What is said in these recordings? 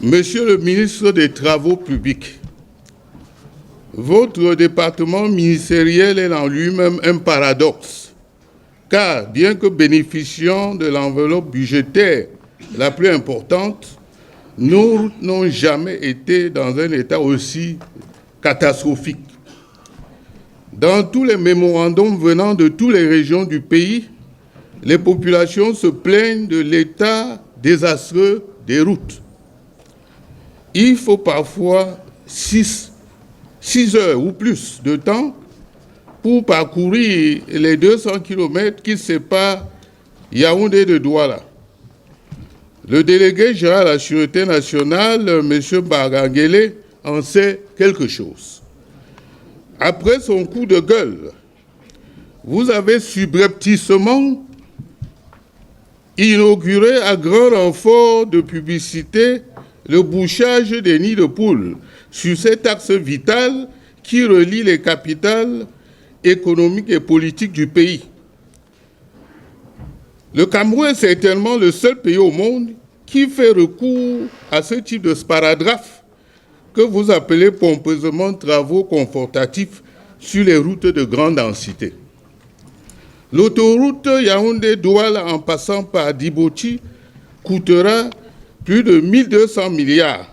Monsieur le ministre des Travaux publics, votre département ministériel est en lui-même un paradoxe, car bien que bénéficiant de l'enveloppe budgétaire la plus importante, nos routes n'ont jamais été dans un état aussi catastrophique. Dans tous les mémorandums venant de toutes les régions du pays, les populations se plaignent de l'état désastreux des routes. Il faut parfois 6 heures ou plus de temps pour parcourir les 200 km qui séparent Yaoundé de Douala. Le délégué général à la Sûreté nationale, M. Barangele, en sait quelque chose. Après son coup de gueule, vous avez subrepticement inauguré à grand renfort de publicité le bouchage des nids de poules sur cet axe vital qui relie les capitales économiques et politiques du pays. Le Cameroun est certainement le seul pays au monde qui fait recours à ce type de sparadrap que vous appelez pompeusement travaux confortatifs sur les routes de grande densité. L'autoroute Yaoundé-Douala en passant par Djibouti coûtera plus de 1200 milliards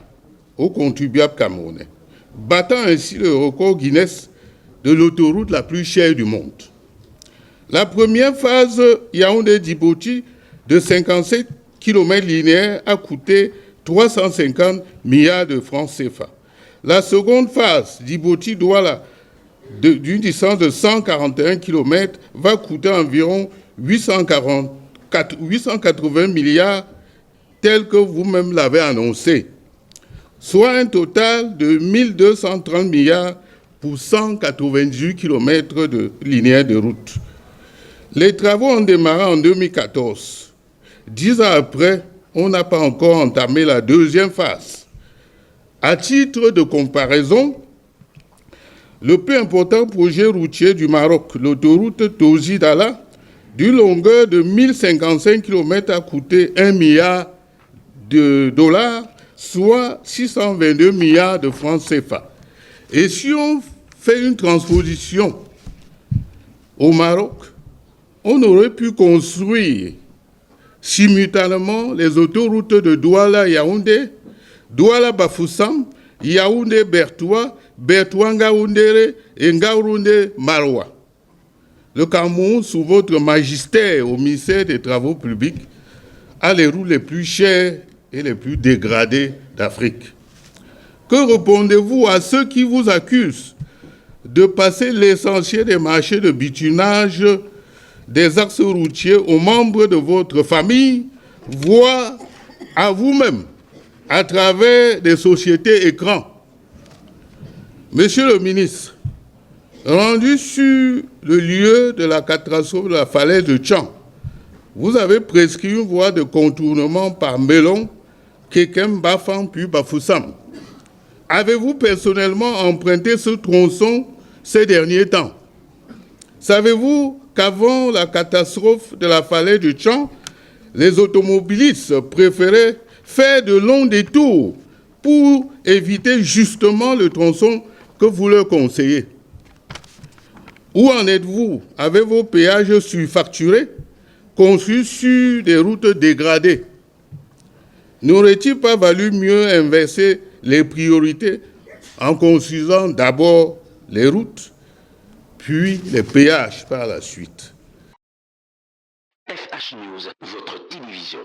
aux contribuables camerounais, battant ainsi le record Guinness de l'autoroute la plus chère du monde. La première phase Yaoundé-Djibouti de 57 km linéaires a coûté 350 milliards de francs CFA. La seconde phase Djibouti-Douala d'une distance de 141 km va coûter environ 880 milliards tel que vous-même l'avez annoncé, soit un total de 1230 milliards pour 198 km de linéaire de route. Les travaux ont démarré en 2014. 10 ans après, on n'a pas encore entamé la deuxième phase. À titre de comparaison, le plus important projet routier du Maroc, l'autoroute Tozi-Dala, d'une longueur de 1055 km, a coûté 1 milliard de dollars, soit 622 milliards de francs CFA. Et si on fait une transposition au Maroc, on aurait pu construire simultanément les autoroutes de Douala-Yaoundé, Douala-Bafoussam, Yaoundé-Bertoua, Bertoua-Ngaoundéré et Ngaoundé-Maroua. Le Cameroun, sous votre magistère au ministère des Travaux publics, a les routes les plus chères et les plus dégradées d'Afrique. Que répondez-vous à ceux qui vous accusent de passer l'essentiel des marchés de bitumage des axes routiers aux membres de votre famille, voire à vous-même, à travers des sociétés écrans? Monsieur le ministre, rendu sur le lieu de la catastrophe de la falaise de Tchang, vous avez prescrit une voie de contournement par Melon, Kekem, Bafang puis Bafoussam. Avez-vous personnellement emprunté ce tronçon ces derniers temps? Savez-vous qu'avant la catastrophe de la falaise de Tchang, les automobilistes préféraient faire de longs détours pour éviter justement le tronçon que vous leur conseillez? Où en êtes-vous avec vos péages surfacturés, construits sur des routes dégradées? N'aurait-il pas valu mieux inverser les priorités en construisant d'abord les routes, puis les péages par la suite? FH News, votre télévision.